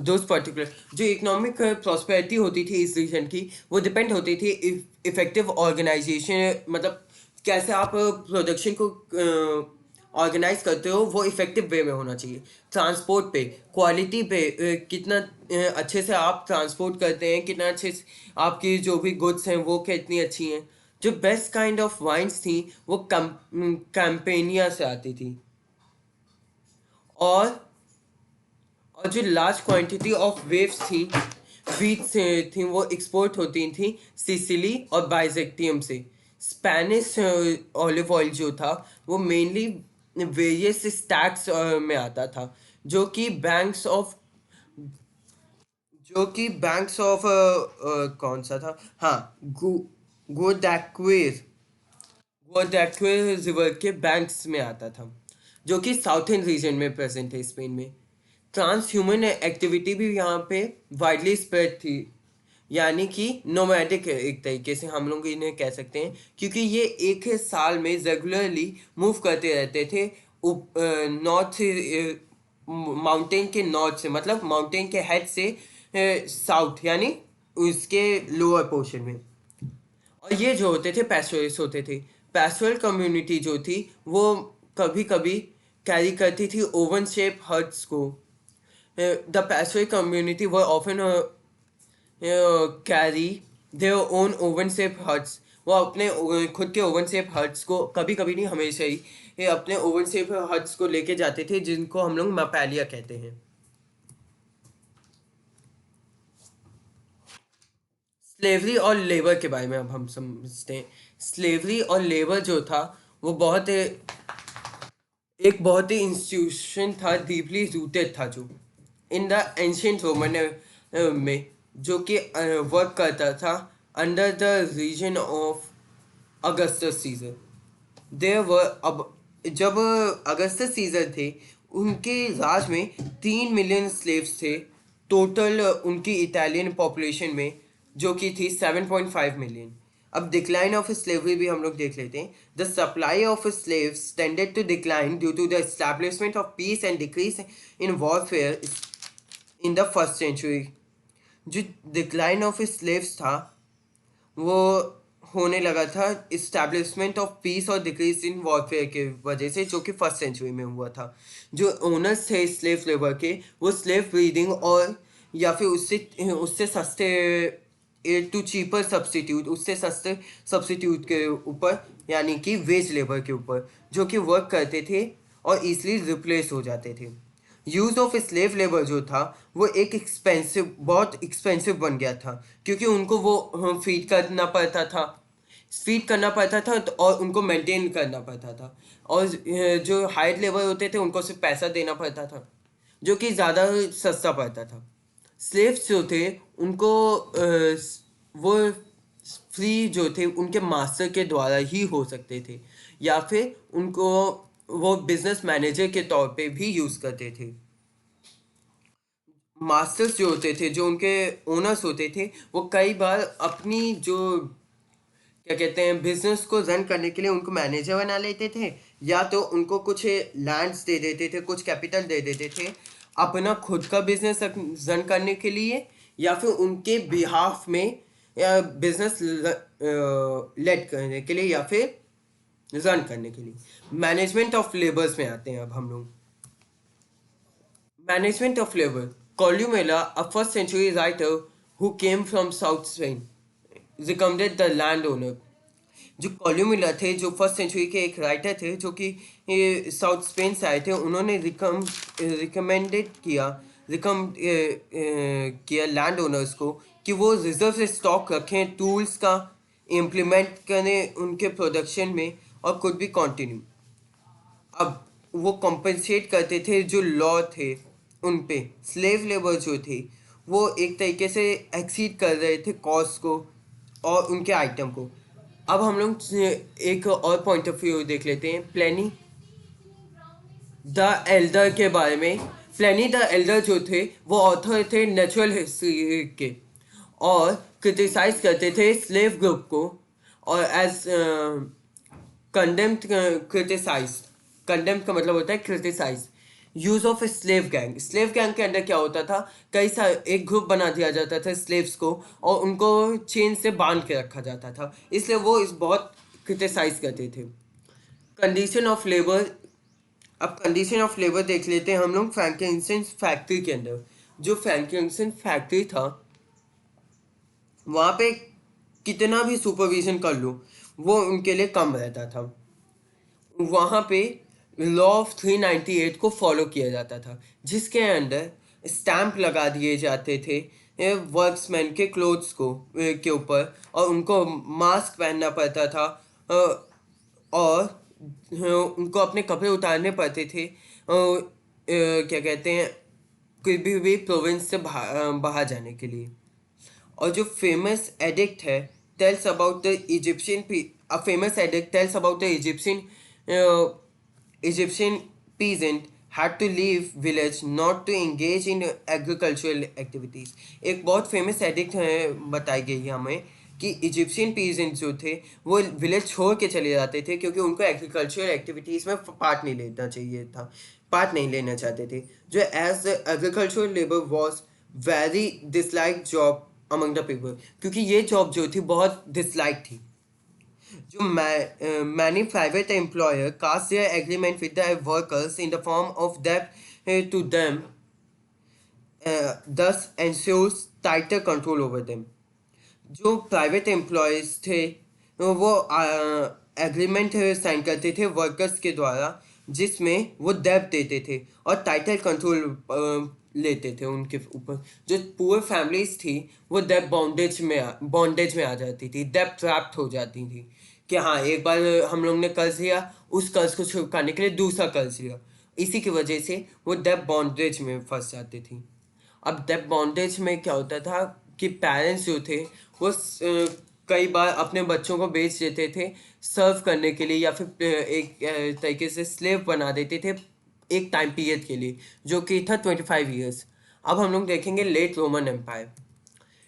those particular. जो इकोनॉमिक प्रॉस्पेरिटी होती थी इस रीजन की वो डिपेंड होती थी इफेक्टिव ऑर्गेनाइजेशन, मतलब कैसे आप प्रोडक्शन को ऑर्गेनाइज करते हो वो इफेक्टिव वे में होना चाहिए। ट्रांसपोर्ट पे, क्वालिटी पे, कितना अच्छे से आप ट्रांसपोर्ट करते हैं, कितना अच्छे से आपकी जो भी गुड्स हैं वो कितनी अच्छी हैं। जो बेस्ट काइंड ऑफ वाइन्स थी वो कैंपेनिया से आती थी। और जो लार्ज क्वांटिटी ऑफ वेव्स थी वीट से थी वो एक्सपोर्ट होती थी सिसिली और बाइजेक्टियम से। स्पेनिश ऑलिव ऑयल जो था वो मेनली वेरियस स्टैट्स में आता था, जो कि बैंक्स ऑफ कौन सा था, हाँ, गोडैक्वेर रिवर के बैंक्स में आता था, जो कि साउथर्न रीजन में प्रेजेंट है स्पेन में। ट्रांस ह्यूमन एक्टिविटी भी यहाँ पे वाइडली स्प्रेड थी, यानी कि नोमैडिक एक तरीके से हम लोग इन्हें कह सकते हैं, क्योंकि ये एक साल में रेगुलरली मूव करते रहते थे नॉर्थ माउंटेन के नॉर्थ से, मतलब माउंटेन के हेड से साउथ, यानी उसके लोअर पोर्शन में। और ये जो होते थे पैस्टोरिस्ट होते थे। पैस्टोरल कम्युनिटी जो थी वो कभी कभी कैरी करती थी ओवन शेप हट्स को। The pastoral community were often carry their own oven shape huts. वो अपने खुद के ओवन शेप हट्स को कभी कभी नहीं हमेशा ही ये अपने ओवन शेप हट्स को लेके जाते थे, जिनको हम लोग मपैलिया कहते हैं। स्लेवरी और लेबर के बारे में अब हम समझते हैं। स्लेवरी और लेबर जो था वो एक बहुत ही इंस्टीट्यूशन था, डीपली रूटेड था, जो इन द एंशियंट रोमन में, जो कि वर्क करता था under the region of Augustus Caesar. There were अब जब अगस्टस सीजर थे, उनके राज में 3 मिलियन स्लेव्स थे टोटल उनकी इटालियन पॉपुलेशन में, जो कि थी 7.5 मिलियन। अब डिक्लाइन ऑफ स्लेवरी भी हम लोग देख लेते हैं। The supply of slaves tended to decline due to the establishment of peace and decrease in warfare in the first century. जो डिक्लाइन ऑफ स्लेव्स था वो होने लगा था इस्टेब्लिशमेंट ऑफ पीस और डिक्रीज इन वॉरफेयर के वजह से, जो कि फर्स्ट सेंचुरी में हुआ था। जो ओनर्स थे स्लेव लेबर के, वो स्लेव ब्रीडिंग और या फिर उससे उससे सस्ते टू चीपर सब्सिट्यूट, उससे सस्ते सब्सिट्यूट के ऊपर, यानी कि वेज लेबर के ऊपर, जो कि वर्क करते थे और ईजिली रिप्लेस हो जाते थे। यूज़ ऑफ स्लेव लेबर जो था वो एक बहुत एक्सपेंसिव बन गया था, क्योंकि उनको वो फीड करना पड़ता था और उनको मेंटेन करना पड़ता था। और जो हायर लेबर होते थे उनको सिर्फ पैसा देना पड़ता था, जो कि ज़्यादा सस्ता पड़ता था। स्लेव्स जो थे उनको वो फ्री जो थे उनके मास्टर के द्वारा ही हो सकते थे, या फिर उनको वो बिजनेस मैनेजर के तौर पे भी यूज़ करते थे। मास्टर्स जो होते थे, जो उनके ओनर्स होते थे, वो कई बार अपनी जो क्या कहते हैं बिजनेस को रन करने के लिए उनको मैनेजर बना लेते थे, या तो उनको कुछ लैंड्स दे देते थे, कुछ कैपिटल दे देते थे अपना खुद का बिजनेस रन करने के लिए, या फिर उनके बिहाफ में या बिजनेस लेड करने के लिए, या फिर रन करने के लिए। मैनेजमेंट ऑफ लेबर्स में आते हैं अब हम लोग। Management of labor. Columella, a first century writer who came from South Spain, recommended the landowner. जो कॉल्यूमिला थे, जो फर्स्ट सेंचुरी के एक राइटर थे, जो कि साउथ स्पेन से आए थे, उन्होंने रिकमेंडेड किया लैंड ओनर्स को कि वो रिजर्व से स्टॉक रखें टूल्स का, इम्प्लीमेंट करें उनके प्रोडक्शन में और खुद भी कंटिन्यू। अब वो कॉम्पनसेट करते थे जो लॉ थे उन पे। स्लेव लेबर जो थे वो एक तरीके से एक्सीड कर रहे थे कॉस्ट को और उनके आइटम को। अब हम लोग एक और पॉइंट ऑफ व्यू देख लेते हैं प्लेनी द एल्डर के बारे में। प्लेनी द एल्डर जो थे वो ऑथर थे नेचुरल हिस्ट्री के, और क्रिटिसाइज करते थे स्लेव ग्रुप को, और एज कंडेम्ड क्रिटिसाइज। कंडेम्ड का मतलब होता है criticise. Use of slave gang. Slave gang के अंदर क्या होता था, कई सारे एक ग्रुप बना दिया जाता था स्लेव्स को और उनको चेन से बांध के रखा जाता था, इसलिए वो इस बहुत क्रिटिसाइज करते थे। Condition of labour. अब कंडीशन ऑफ लेबर देख लेते हैं हम लोग फ्रैंकिंसन फैक्ट्री के अंदर। जो फ्रैंकिंसन फैक्ट्री था वहाँ पे कितना भी सुपरविजन कर लो वो उनके लिए कम रहता था। वहाँ पे लॉ ऑफ 398 को फॉलो किया जाता था, जिसके अंडर स्टैंप लगा दिए जाते थे वर्क्समैन के क्लोथ्स को के ऊपर, और उनको मास्क पहनना पड़ता था, और उनको अपने कपड़े उतारने पड़ते थे, क्या कहते हैं कोई भी प्रोविंस से बाहर जाने के लिए। और जो फेमस एडिक्ट है tells about the Egyptian famous addict tells about the Egyptian peasant had to leave village not to engage in agricultural activities। एक बहुत फेमस एडिक्ट है बताई गई है हमें कि इजिप्शियन पीजेंट जो थे वो विलेज छोड़ के चले जाते थे, क्योंकि उनको एग्रीकल्चरल एक्टिविटीज़ में पार्ट नहीं लेना चाहते थे। जो as agricultural labour was very dislike job among the people, क्योंकि ये जॉब जो थी बहुत डिसलाइक थी. जो many private employer cast their agreement with their workers in the form of debt to them, thus ensures tighter control over them. जो private employees थे वो एग्रीमेंट साइन करते थे वर्कर्स के द्वारा, जिसमें वो डेब्ट देते थे और टाइटल कंट्रोल लेते थे उनके ऊपर. जो पुअर फैमिलीज थी वो डेब्ट बॉन्डेज में आ जाती थी, डेब्ट ट्रैप्ड हो जाती थी कि हाँ एक बार हम लोग ने कर्ज लिया, उस कर्ज को चुकाने के लिए दूसरा कर्ज लिया, इसी की वजह से वो डेब्ट बॉन्डेज में फंस जाती थी. अब डेब्ट बॉन्डेज में क्या होता था कि पेरेंट्स जो थे वो कई बार अपने बच्चों को बेच देते थे सर्व करने के लिए, या फिर एक तरीके से स्लेव बना देते थे एक टाइम पीरियड के लिए, जो कि था 25 years. अब हम लोग देखेंगे late Roman Empire.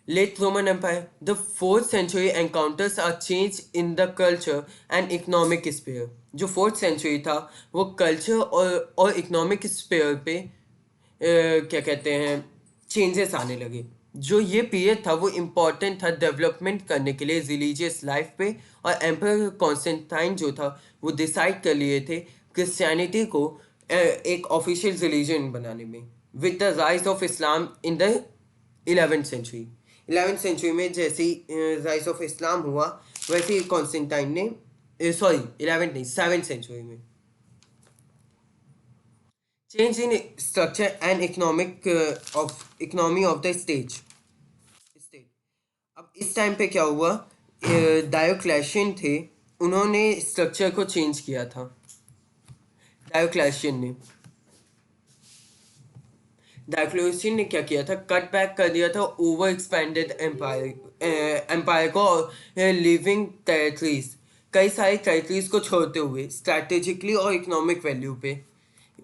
Late Roman Empire, the 4th century encounters a change in the culture and economic sphere. जो 4th century था वो कल्चर और इकोनॉमिक स्पेयर पे क्या कहते हैं चेंजेस आने लगे. जो ये पीरियड था वो इम्पॉर्टेंट था डेवलपमेंट करने के लिए रिलीजियस लाइफ पे, और एम्पर कॉन्स्टेंटाइन जो था वो डिसाइड कर लिए थे क्रिश्चियनिटी को एक ऑफिशियल रिलीजन बनाने में, with the rise of Islam in the 11th century. 11th century में जैसे राइज ऑफ इस्लाम हुआ वैसे ही कॉन्स्टेंटाइन ने 11th नहीं 7th century में change in structure and economy of the state. अब इस टाइम पे क्या हुआ, डायोक्लेशियन थे, उन्होंने स्ट्रक्चर को चेंज किया था. डायोक्लेशियन ने क्या किया था, कट बैक कर दिया था ओवर एक्सपेंडेड एम्पायर को, लिविंग टेरिटरीज, कई सारी टेरिटरीज को छोड़ते हुए स्ट्रैटेजिकली और इकोनॉमिक वैल्यू पे,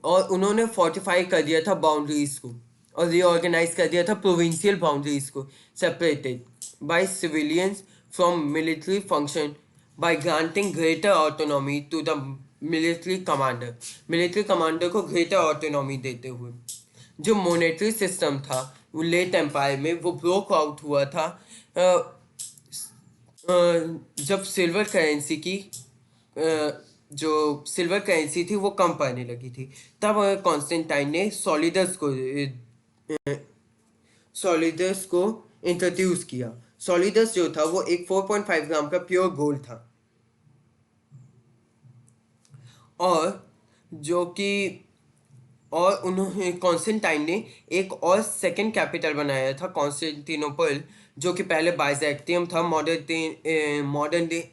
और उन्होंने फोर्टिफाई कर दिया था बाउंड्रीज को और रीऑर्गेनाइज कर दिया था प्रोविंशियल बाउंड्रीज को, separated by civilians from military function by granting greater autonomy to the military commander को ग्रेटर ऑटोनॉमी देते हुए. जो मोनेटरी सिस्टम था वो लेट एम्पायर में वो ब्रोक आउट हुआ था जब सिल्वर करेंसी की जो सिल्वर करेंसी थी वो कम पड़ने लगी थी. तब कॉन्स्टेंटाइन ने सॉलिडस को इंट्रोड्यूस किया. सॉलिडस जो था वो एक 4.5 ग्राम का प्योर गोल्ड था, और उन्होंने कॉन्स्टेंटाइन ने एक और सेकंड कैपिटल बनाया था कॉन्स्टेंटिनोपल, जो कि पहले बाइजेंटियम था, मॉडर्न डे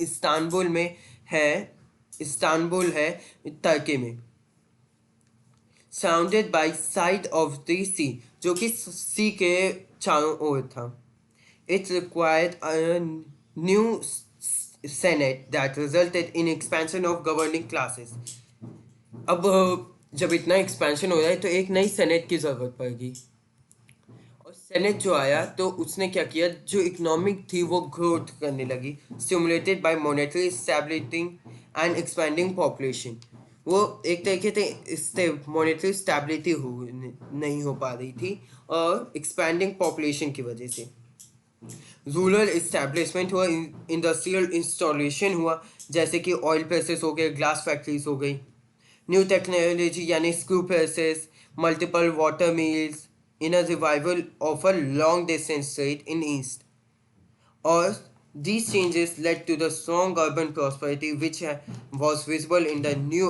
इस्तांबुल है तुर्की में, surrounded by side of the sea, जो कि सी के चारों ओर था. It required a new senate that resulted in expansion of governing classes. अब जब इतना एक्सपेंशन हो रहा है तो एक नई सेनेट की ज़रूरत पड़ेगी, और सेनेट जो आया तो उसने क्या किया, जो इकोनॉमिक थी वो ग्रोथ करने लगी, stimulated by monetary stability and expanding population. वो एक तरीके से मॉनेटरी स्टेबिलिटी नहीं हो पा रही थी और एक्सपेंडिंग पॉपुलेशन की वजह से. रूरल इस्टेब्लिशमेंट हुआ, इंडस्ट्रियल इंस्टॉलेशन हुआ, जैसे कि ऑयल प्रेसेस हो गए, ग्लास फैक्ट्रीज हो गई, न्यू टेक्नोलॉजी यानी screw presses, multiple water mills, in a revival of a long distance trade in east. और these changes led to the strong urban prosperity which was visible in the new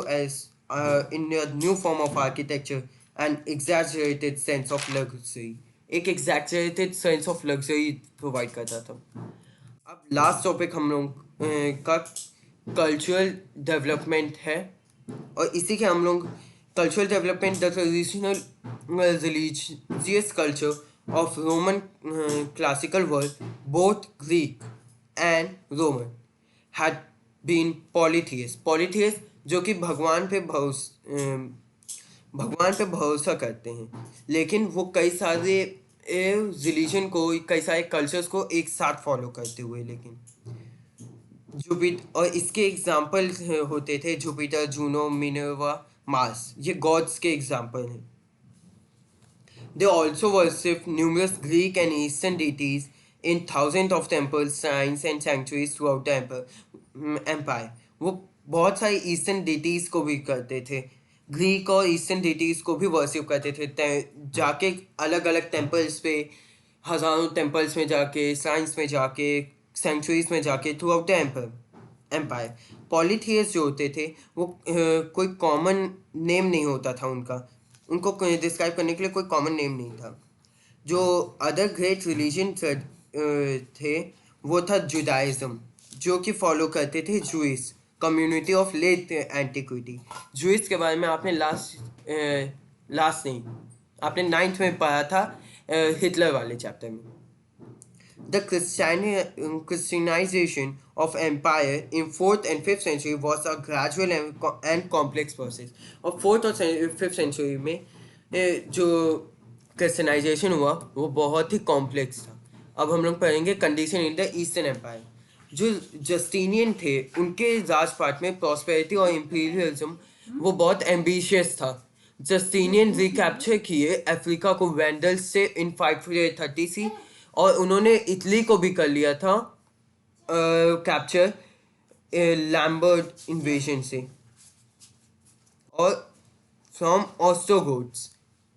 form of architecture and exaggerated sense of luxury. एक exaggerated sense of luxury provide करता था. अब last topic हम लोग का cultural development है, और इसी के हम लोग cultural development the traditional religious culture of Roman classical world, both Greek and Roman, had been polytheist जो कि भगवान पे भरोसा करते हैं, लेकिन वो कई सारे रिलीजन को, कई सारे कल्चर्स को एक साथ फॉलो करते हुए. लेकिन जुपिटर, और इसके एग्जाम्पल होते थे जुपिटर, जूनो, मिनर्वा, मार्स, ये गॉड्स के एग्जाम्पल हैं. They also worship numerous Greek and Eastern deities in thousands of temples, shrines and sanctuaries throughout the empire. वो बहुत सारी ईस्टर्न डिटीज को भी करते थे, ग्रीक और ईस्टर्न डिटीज को भी वर्शिप करते थे, जाके अलग अलग टेम्पल्स पे, हजारों टेम्पल्स में जाके, श्राइन्स में जाके, सेंचुरीज में जाके थ्रू आउट द एम्पायर। पॉलीथियस जो होते थे वो कोई कॉमन नेम नहीं होता था उनका, उनको डिस्क्राइब करने के लिए कोई कॉमन नेम नहीं था। जो अदर ग्रेट रिलीजन थे वो था जुडाइज्म, जो कि फॉलो करते थे Jewish community of late antiquity. Jewish के बारे में आपने लास्ट नहीं, आपने 9th में पढ़ा था, हिटलर वाले चैप्टर में। The Christianization of empire in 4th and 5th century was a gradual and complex process. और 4th और 5th century में जो क्रिश्चियनाइजेशन हुआ वो बहुत ही कॉम्प्लेक्स था। अब हम लोग पढ़ेंगे condition in the eastern empire. जो जस्टिनियन थे उनके राजपाट में प्रॉस्पेरिटी और इम्पीरियलिज्म वो बहुत एम्बिशियस था। जस्टिनियन रिकैप्चर किए अफ्रीका को वैंडल्स से इन 530 और उन्होंने इटली को भी कर लिया था कैप्चर लैम्बर्ट इन्वेजन से। और from Ostrogoths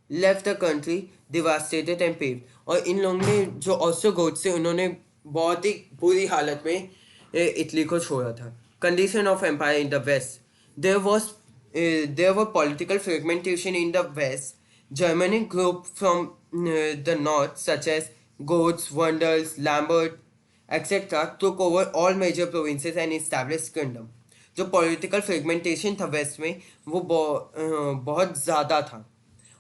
left the country devastated and paved. और इन लोगों ने जो ऑस्ट्रोगोथ्स थे उन्होंने बहुत ही बुरी हालत में इटली को छोड़ा था। Condition of empire in the west, there were political fragmentation in the west. Germanic group from the north such as Goths, Vandals, Lambert, etc. took over all major provinces and established kingdom. जो political fragmentation था waste में वो बहुत ज़्यादा था।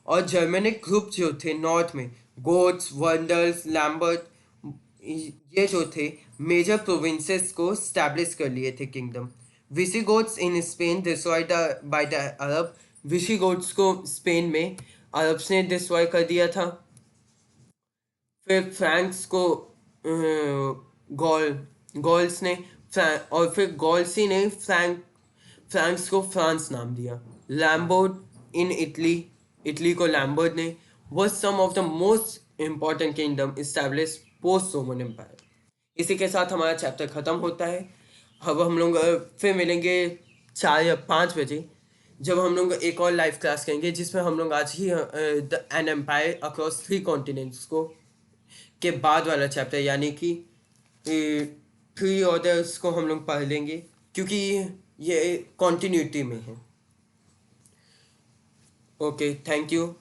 और Germanic group जो थे नॉर्थ में, गोथ्स, वंडल्स, लैम्बर्ट, ये जो थे मेजर प्रोविंसेस को स्टैब्लिश कर लिए थे kingdom. Visigoths in Spain destroyed by the Arab, Visigoths को स्पेन में अरब्स ने डिस्ट्रॉय कर दिया था। फिर फ्रैंक्स को गॉल्स ने, और फिर गॉल्सी ने फ्रैंक्स को फ्रांस नाम दिया। लैम्बर्ट इन इटली को लैम्बर्ट ने was some of the most important kingdom established post Roman Empire. इसी के साथ हमारा चैप्टर ख़त्म होता है। अब हम लोग फिर मिलेंगे 4 या 5 बजे, जब हम लोग एक और लाइव क्लास करेंगे जिसमें हम लोग आज ही एन एम्पायर अक्रॉस 3 कॉन्टिनेंट्स को के बाद वाला चैप्टर यानी कि 3 ऑर्डर्स को हम लोग पढ़ लेंगे, क्योंकि ये कॉन्टिन्यूटी में है। Okay, thank you.